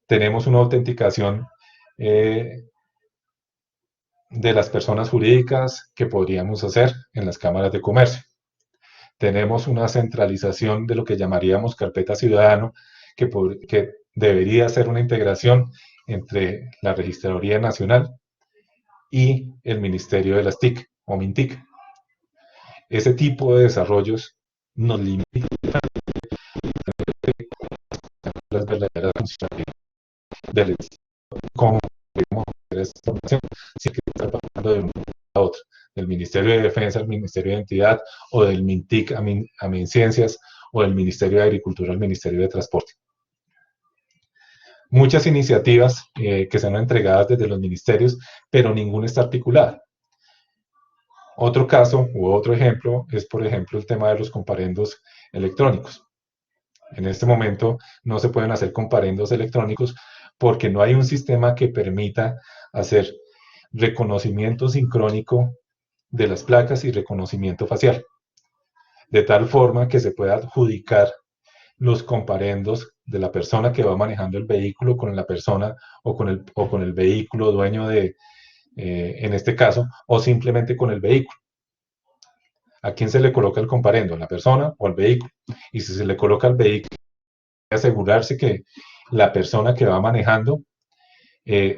Tenemos una autenticación de las personas jurídicas, que podríamos hacer en las cámaras de comercio. Tenemos una centralización de lo que llamaríamos carpeta ciudadano, que debería ser una integración entre la Registraduría Nacional y el Ministerio de las TIC o MINTIC. Ese tipo de desarrollos nos limita funcionalidad del Estado, cómo podemos hacer esta información, si que está pasando de una a otra, del Ministerio de Defensa al Ministerio de Identidad, o del MINTIC a MINCiencias, o del Ministerio de Agricultura al Ministerio de Transporte. Muchas iniciativas que son entregadas desde los ministerios, pero ninguna está articulada. Otro caso u otro ejemplo es, por ejemplo, el tema de los comparendos electrónicos. En este momento no se pueden hacer comparendos electrónicos porque no hay un sistema que permita hacer reconocimiento sincrónico de las placas y reconocimiento facial, de tal forma que se pueda adjudicar los comparendos de la persona que va manejando el vehículo con la persona o con el vehículo dueño de, en este caso, o simplemente con el vehículo. ¿A quién se le coloca el comparendo? ¿A la persona o al vehículo? Y si se le coloca al vehículo, hay que asegurarse que la persona que va manejando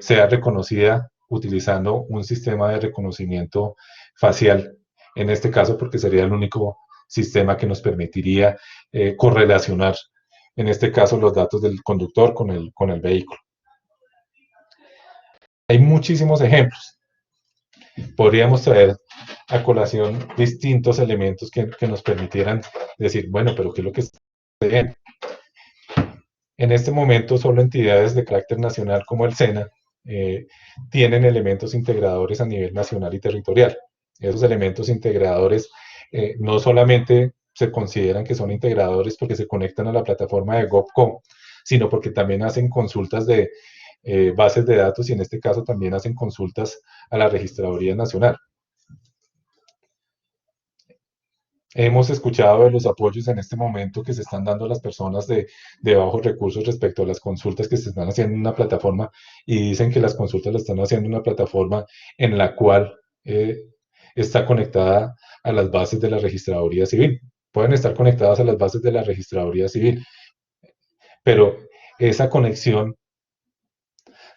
sea reconocida utilizando un sistema de reconocimiento facial, en este caso porque sería el único sistema que nos permitiría correlacionar, en este caso, los datos del conductor con el vehículo. Hay muchísimos ejemplos. Podríamos traer a colación distintos elementos que nos permitieran decir, bueno, pero ¿qué es lo que está sucediendo? En este momento, solo entidades de carácter nacional como el SENA tienen elementos integradores a nivel nacional y territorial. Esos elementos integradores no solamente se consideran que son integradores porque se conectan a la plataforma de GovCo, sino porque también hacen consultas de bases de datos y en este caso también hacen consultas a la Registraduría Nacional. Hemos escuchado de los apoyos en este momento que se están dando a las personas de bajos recursos respecto a las consultas que se están haciendo en una plataforma y dicen que las consultas las están haciendo en una plataforma en la cual está conectada a las bases de la Registraduría Civil. Pueden estar conectadas a las bases de la Registraduría Civil, pero esa conexión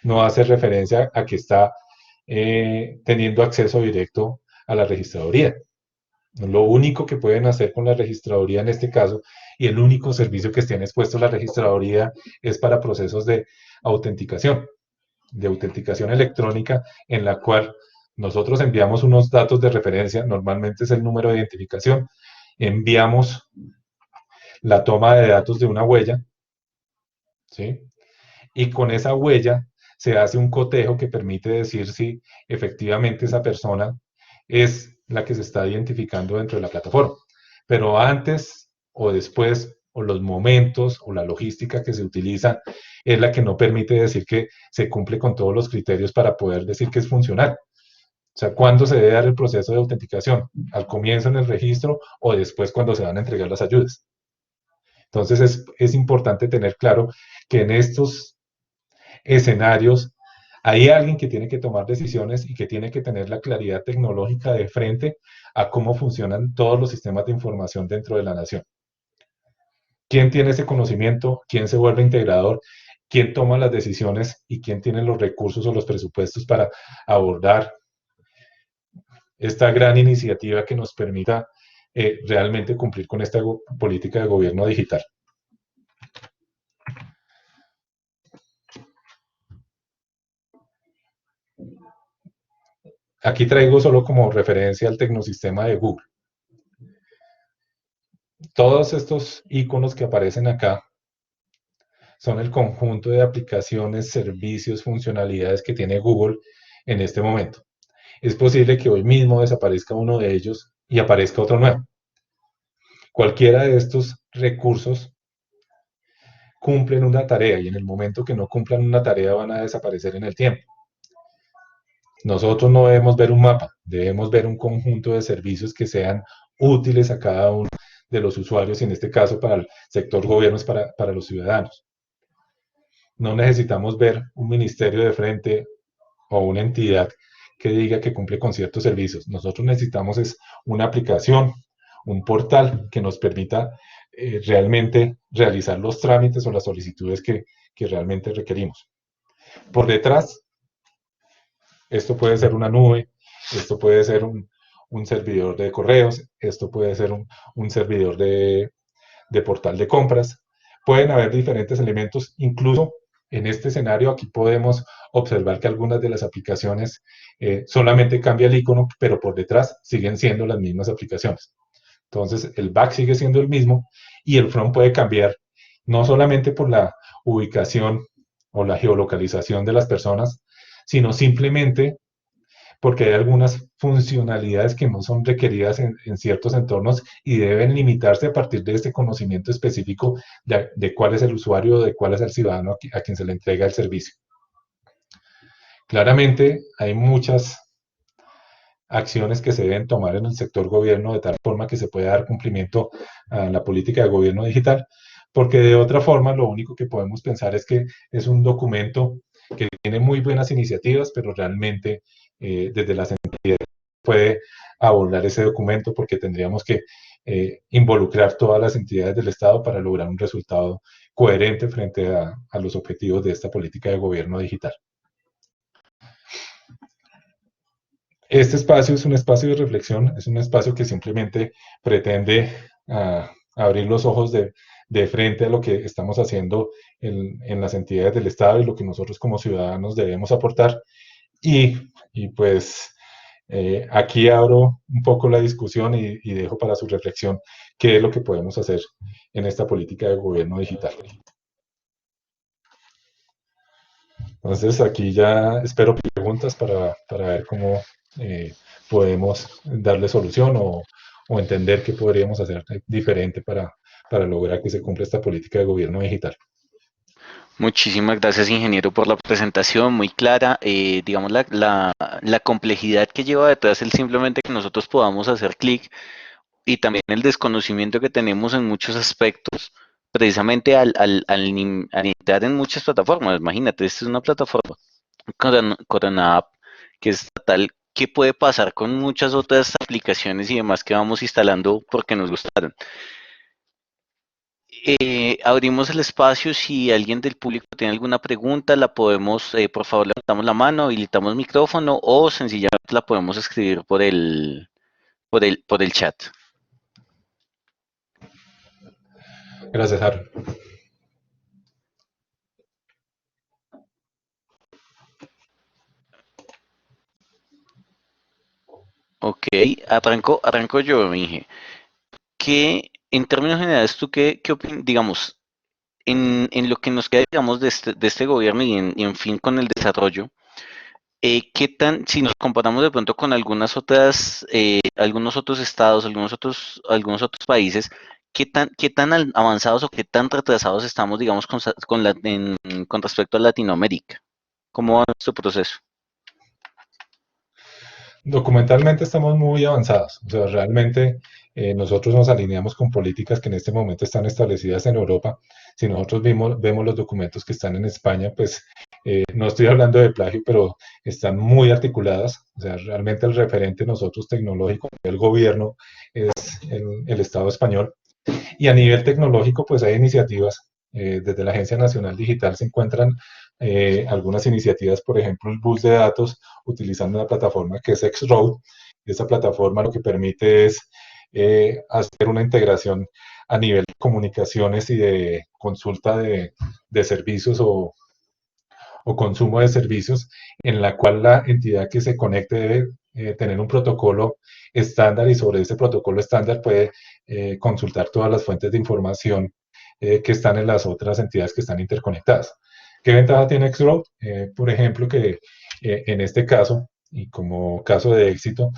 no hace referencia a que está teniendo acceso directo a la Registraduría. Lo único que pueden hacer con la registraduría en este caso, y el único servicio que esté expuesto a la registraduría, es para procesos de autenticación electrónica, en la cual nosotros enviamos unos datos de referencia, normalmente es el número de identificación, enviamos la toma de datos de una huella, ¿sí? Y con esa huella se hace un cotejo que permite decir si efectivamente esa persona es la que se está identificando dentro de la plataforma. Pero antes o después, o los momentos, o la logística que se utiliza, es la que no permite decir que se cumple con todos los criterios para poder decir que es funcional. O sea, ¿cuándo se debe dar el proceso de autenticación? ¿Al comienzo en el registro o después cuando se van a entregar las ayudas? Entonces es importante tener claro que en estos escenarios hay alguien que tiene que tomar decisiones y que tiene que tener la claridad tecnológica de frente a cómo funcionan todos los sistemas de información dentro de la nación. ¿Quién tiene ese conocimiento? ¿Quién se vuelve integrador? ¿Quién toma las decisiones? ¿Y quién tiene los recursos o los presupuestos para abordar esta gran iniciativa que nos permita realmente cumplir con esta política de gobierno digital? Aquí traigo solo como referencia al tecnosistema de Google. Todos estos iconos que aparecen acá son el conjunto de aplicaciones, servicios, funcionalidades que tiene Google en este momento. Es posible que hoy mismo desaparezca uno de ellos y aparezca otro nuevo. Cualquiera de estos recursos cumplen una tarea y en el momento que no cumplan una tarea van a desaparecer en el tiempo. Nosotros no debemos ver un mapa, debemos ver un conjunto de servicios que sean útiles a cada uno de los usuarios y en este caso para el sector gobiernos, para los ciudadanos. No necesitamos ver un ministerio de frente o una entidad que diga que cumple con ciertos servicios. Nosotros necesitamos es una aplicación, un portal que nos permita realmente realizar los trámites o las solicitudes que realmente requerimos. Por detrás, esto puede ser una nube, esto puede ser un servidor de correos, esto puede ser un servidor de portal de compras. Pueden haber diferentes elementos, incluso En este escenario aquí podemos observar que algunas de las aplicaciones solamente cambia el icono, pero por detrás siguen siendo las mismas aplicaciones. Entonces el back sigue siendo el mismo y el front puede cambiar no solamente por la ubicación o la geolocalización de las personas, sino simplemente porque hay algunas funcionalidades que no son requeridas en ciertos entornos y deben limitarse a partir de este conocimiento específico de cuál es el usuario, de cuál es el ciudadano a quien se le entrega el servicio. Claramente hay muchas acciones que se deben tomar en el sector gobierno de tal forma que se pueda dar cumplimiento a la política de gobierno digital, porque de otra forma lo único que podemos pensar es que es un documento que tiene muy buenas iniciativas, pero realmente desde las entidades puede abordar ese documento porque tendríamos que involucrar todas las entidades del Estado para lograr un resultado coherente frente a los objetivos de esta política de gobierno digital. Este espacio es un espacio de reflexión, es un espacio que simplemente pretende abrir los ojos de frente a lo que estamos haciendo en las entidades del Estado y lo que nosotros como ciudadanos debemos aportar. Y pues aquí abro un poco la discusión y dejo para su reflexión qué es lo que podemos hacer en esta política de gobierno digital. Entonces aquí ya espero preguntas para ver cómo podemos darle solución o entender qué podríamos hacer diferente para lograr que se cumpla esta política de gobierno digital. Muchísimas gracias, ingeniero, por la presentación muy clara. Digamos, la complejidad que lleva detrás el simplemente que nosotros podamos hacer clic y también el desconocimiento que tenemos en muchos aspectos, precisamente al entrar en muchas plataformas. Imagínate, esta es una plataforma, Corona App, que es estatal. ¿Qué puede pasar con muchas otras aplicaciones y demás que vamos instalando porque nos gustaron? Abrimos el espacio. Si alguien del público tiene alguna pregunta, la podemos, por favor, levantamos la mano, habilitamos micrófono o sencillamente la podemos escribir por el chat. Gracias, Harold. Ok, arranco yo, Inge. En términos generales, tú qué opinas, digamos, en lo que nos queda, digamos, de este gobierno y en fin con el desarrollo? Si nos comparamos de pronto con algunos otros estados, algunos otros países, qué tan avanzados o qué tan retrasados estamos, digamos, con respecto a Latinoamérica? ¿Cómo va nuestro proceso? Documentalmente estamos muy avanzados, o sea, realmente nosotros nos alineamos con políticas que en este momento están establecidas en Europa. Si nosotros vemos los documentos que están en España, pues no estoy hablando de plagio, pero están muy articuladas. O sea, realmente el referente nosotros tecnológico del gobierno es el Estado español. Y a nivel tecnológico, pues hay iniciativas. Desde la Agencia Nacional Digital se encuentran algunas iniciativas, por ejemplo, el bus de datos utilizando una plataforma que es Xroad. Esa plataforma lo que permite es hacer una integración a nivel de comunicaciones y de consulta de servicios o consumo de servicios, en la cual la entidad que se conecte debe tener un protocolo estándar y sobre ese protocolo estándar puede consultar todas las fuentes de información que están en las otras entidades que están interconectadas. ¿Qué ventaja tiene Xroad? Por ejemplo, que en este caso, y como caso de éxito,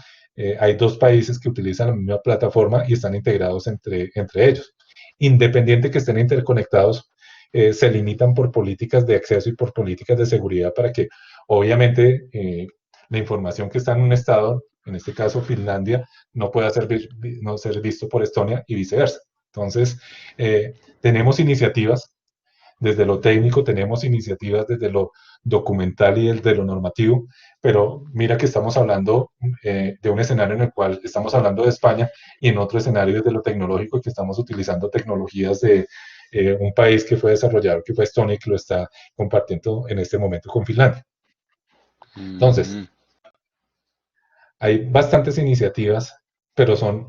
hay dos países que utilizan la misma plataforma y están integrados entre ellos. Independiente que estén interconectados, se limitan por políticas de acceso y por políticas de seguridad para que, obviamente, la información que está en un estado, en este caso Finlandia, no pueda no ser visto por Estonia y viceversa. Entonces, tenemos iniciativas desde lo técnico, tenemos iniciativas desde lo documental y desde lo normativo, pero mira que estamos hablando de un escenario en el cual estamos hablando de España y en otro escenario desde lo tecnológico que estamos utilizando tecnologías de un país que fue desarrollado, que fue Estonia y que lo está compartiendo en este momento con Finlandia. Entonces, Mm, hay bastantes iniciativas, pero son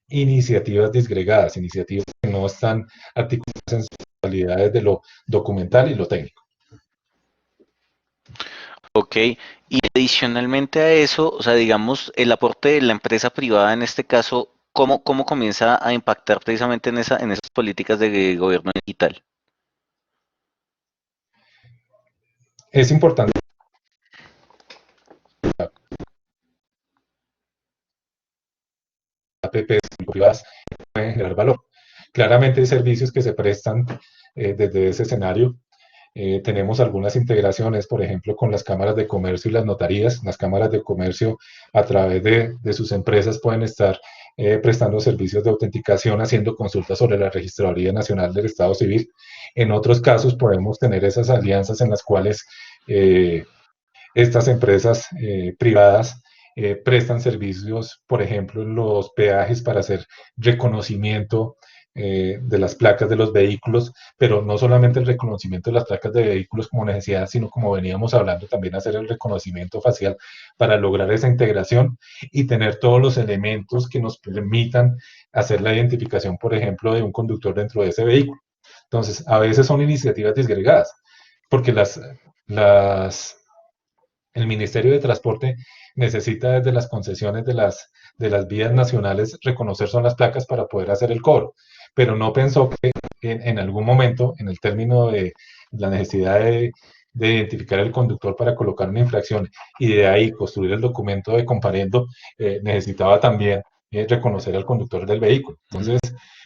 iniciativas disgregadas, iniciativas que no están articuladas en sus realidades de lo documental y lo técnico. Ok, y adicionalmente a eso, o sea, digamos, el aporte de la empresa privada en este caso, ¿cómo comienza a impactar precisamente en esas políticas de gobierno digital? Es importante APPs privadas pueden generar valor. Claramente hay servicios que se prestan desde ese escenario. Tenemos algunas integraciones, por ejemplo, con las cámaras de comercio y las notarías. Las cámaras de comercio, a través de sus empresas, pueden estar prestando servicios de autenticación, haciendo consultas sobre la Registraduría Nacional del Estado Civil. En otros casos, podemos tener esas alianzas en las cuales estas empresas privadas prestan servicios, por ejemplo, en los peajes para hacer reconocimiento de las placas de los vehículos, pero no solamente el reconocimiento de las placas de vehículos como necesidad, sino como veníamos hablando, también hacer el reconocimiento facial para lograr esa integración y tener todos los elementos que nos permitan hacer la identificación, por ejemplo, de un conductor dentro de ese vehículo. Entonces, a veces son iniciativas disgregadas, porque las el Ministerio de Transporte necesita desde las concesiones de las vías nacionales reconocer son las placas para poder hacer el cobro, pero no pensó que en algún momento, en el término de la necesidad de identificar el conductor para colocar una infracción y de ahí construir el documento de comparendo, necesitaba también reconocer al conductor del vehículo. Entonces,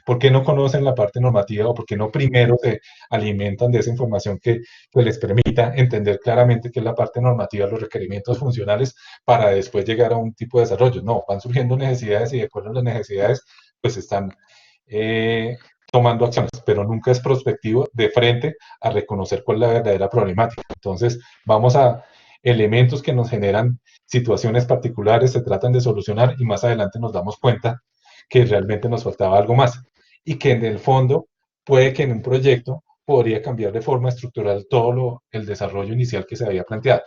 ¿por qué no conocen la parte normativa o por qué no primero se alimentan de esa información que les permita entender claramente qué es la parte normativa, los requerimientos funcionales, para después llegar a un tipo de desarrollo? No, van surgiendo necesidades y de acuerdo a las necesidades, pues están tomando acciones, pero nunca es prospectivo de frente a reconocer cuál es la verdadera problemática. Entonces, vamos a elementos que nos generan situaciones particulares, se tratan de solucionar y más adelante nos damos cuenta que realmente nos faltaba algo más y que en el fondo puede que en un proyecto podría cambiar de forma estructural el desarrollo inicial que se había planteado.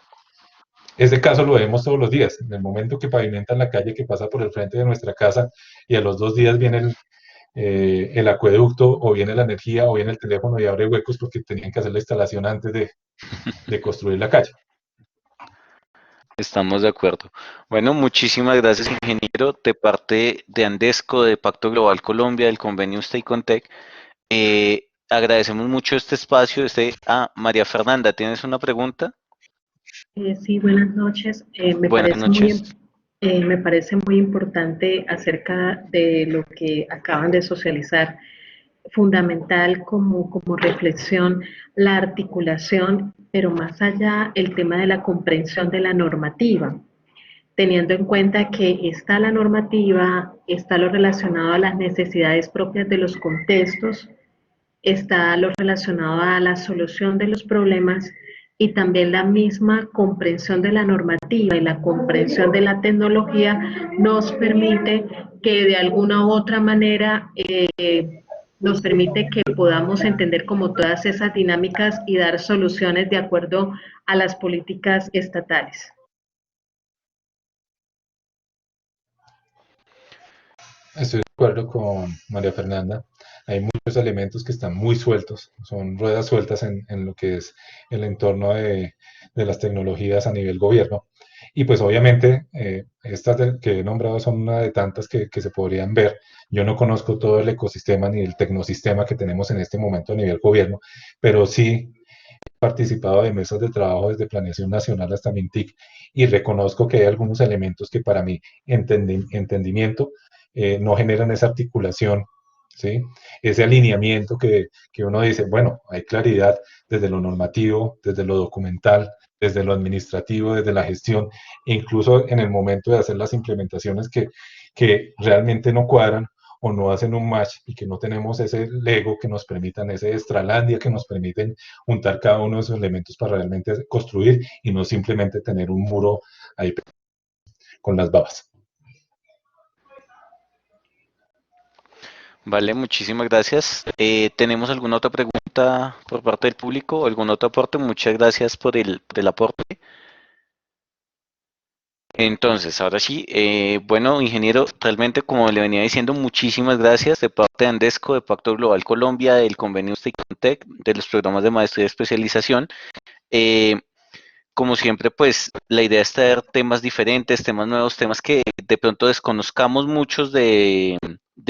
Este caso lo vemos todos los días. En el momento que pavimentan la calle que pasa por el frente de nuestra casa y a los 2 días viene el acueducto o viene la energía o viene el teléfono y abre huecos porque tenían que hacer la instalación antes de construir la calle. Estamos de acuerdo. Bueno, muchísimas gracias, ingeniero, de parte de Andesco, de Pacto Global Colombia, del convenio Stay Contec. Agradecemos mucho este espacio. María Fernanda, ¿tienes una pregunta? Sí, buenas noches. Buenas noches. Me parece muy importante acerca de lo que acaban de socializar, fundamental como reflexión, la articulación, pero más allá el tema de la comprensión de la normativa, teniendo en cuenta que está la normativa, está lo relacionado a las necesidades propias de los contextos, está lo relacionado a la solución de los problemas y también la misma comprensión de la normativa y la comprensión de la tecnología nos permite que de alguna u otra manera nos permite que podamos entender como todas esas dinámicas y dar soluciones de acuerdo a las políticas estatales. Estoy de acuerdo con María Fernanda. Hay muchos elementos que están muy sueltos, son ruedas sueltas en lo que es el entorno de las tecnologías a nivel gobierno. Y pues obviamente estas que he nombrado son una de tantas que se podrían ver. Yo no conozco todo el ecosistema ni el tecnosistema que tenemos en este momento a nivel gobierno, pero sí he participado de mesas de trabajo desde Planeación Nacional hasta Mintic y reconozco que hay algunos elementos que para mi entendimiento no generan esa articulación, ¿sí? Ese alineamiento que uno dice, bueno, hay claridad desde lo normativo, desde lo documental, desde lo administrativo, desde la gestión, e incluso en el momento de hacer las implementaciones que realmente no cuadran o no hacen un match y que no tenemos ese Lego que nos permitan, ese extralandia que nos permiten juntar cada uno de esos elementos para realmente construir y no simplemente tener un muro ahí con las babas. Vale, muchísimas gracias. ¿Tenemos alguna otra pregunta por parte del público? ¿Algún otro aporte? Muchas gracias por el aporte. Entonces, ahora sí, bueno, ingeniero, realmente como le venía diciendo, muchísimas gracias de parte de Andesco, de Pacto Global Colombia, del convenio Stay Contec, de los programas de maestría y especialización. Eh, Como siempre, pues la idea es traer temas diferentes, temas nuevos, temas que de pronto desconozcamos muchos de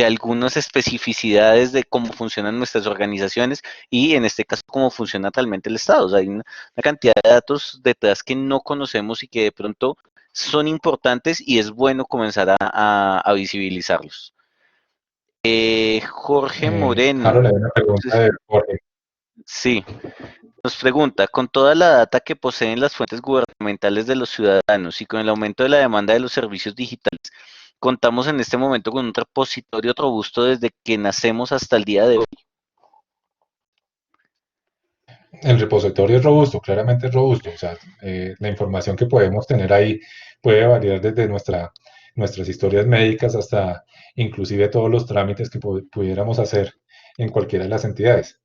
algunas especificidades de cómo funcionan nuestras organizaciones y en este caso cómo funciona realmente el Estado. O sea, hay una cantidad de datos detrás que no conocemos y que de pronto son importantes y es bueno comenzar a visibilizarlos. Jorge Moreno, Harold, hay una pregunta de Jorge. sí, nos pregunta, con toda la data que poseen las fuentes gubernamentales de los ciudadanos y con el aumento de la demanda de los servicios digitales, contamos en este momento con un repositorio robusto desde que nacemos hasta el día de hoy. El repositorio es robusto, claramente es robusto. O sea, la información que podemos tener ahí puede variar desde nuestras historias médicas hasta inclusive todos los trámites que pudiéramos hacer en cualquiera de las entidades.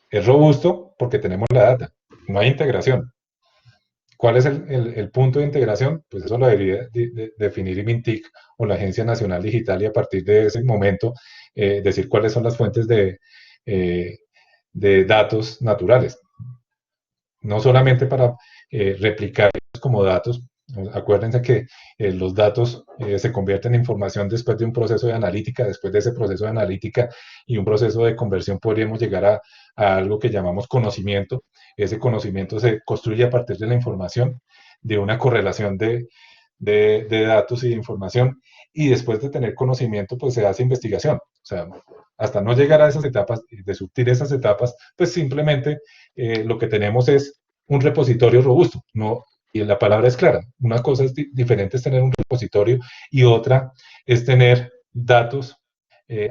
Es robusto porque tenemos la data, no hay integración. ¿Cuál es el punto de integración? Pues eso lo debería definir Mintic o la Agencia Nacional Digital y a partir de ese momento decir cuáles son las fuentes eh, de datos naturales. No solamente para replicarlos como datos. Acuérdense que los datos se convierten en información después de un proceso de analítica, después de ese proceso de analítica y un proceso de conversión podríamos llegar a algo que llamamos conocimiento. Ese conocimiento se construye a partir de la información, de una correlación de datos y de información, y después de tener conocimiento, pues se hace investigación. O sea, hasta no llegar a esas etapas, de subir esas etapas, pues simplemente lo que tenemos es un repositorio robusto, no, y la palabra es clara. Una cosa es diferente es tener un repositorio y otra es tener datos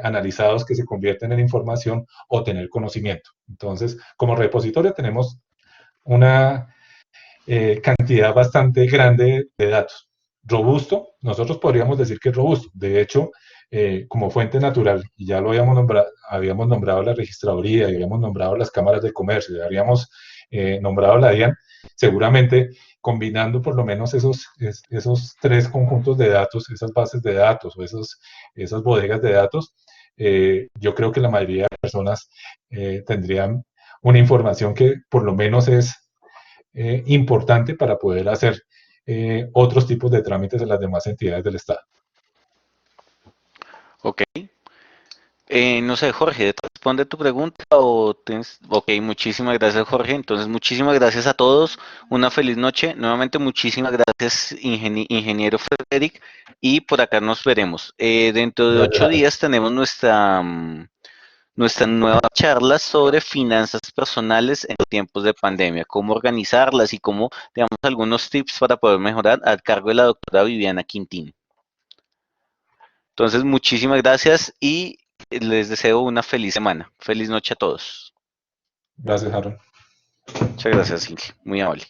analizados que se convierten en información o tener conocimiento. Entonces, como repositorio tenemos una cantidad bastante grande de datos. Robusto, nosotros podríamos decir que es robusto. De hecho, como fuente natural, y ya lo habíamos nombrado la registraduría, habíamos nombrado las cámaras de comercio, habíamos nombrado la DIAN, seguramente combinando por lo menos esos tres conjuntos de datos, esas bases de datos o esas bodegas de datos, yo creo que la mayoría de personas tendrían una información que por lo menos es importante para poder hacer otros tipos de trámites en las demás entidades del Estado. Ok. No sé, Jorge, ¿te responde tu pregunta o tienes? Ok, muchísimas gracias, Jorge. Entonces, muchísimas gracias a todos. Una feliz noche. Nuevamente, muchísimas gracias, ingeniero Frederick. Y por acá nos veremos. Dentro de Gracias, 8 días tenemos nuestra nueva charla sobre finanzas personales en tiempos de pandemia, cómo organizarlas y cómo, digamos, algunos tips para poder mejorar a cargo de la doctora Viviana Quintín. Entonces, muchísimas gracias y les deseo una feliz semana. Feliz noche a todos. Gracias, Aaron. Muchas gracias, Ingrid. Muy amable.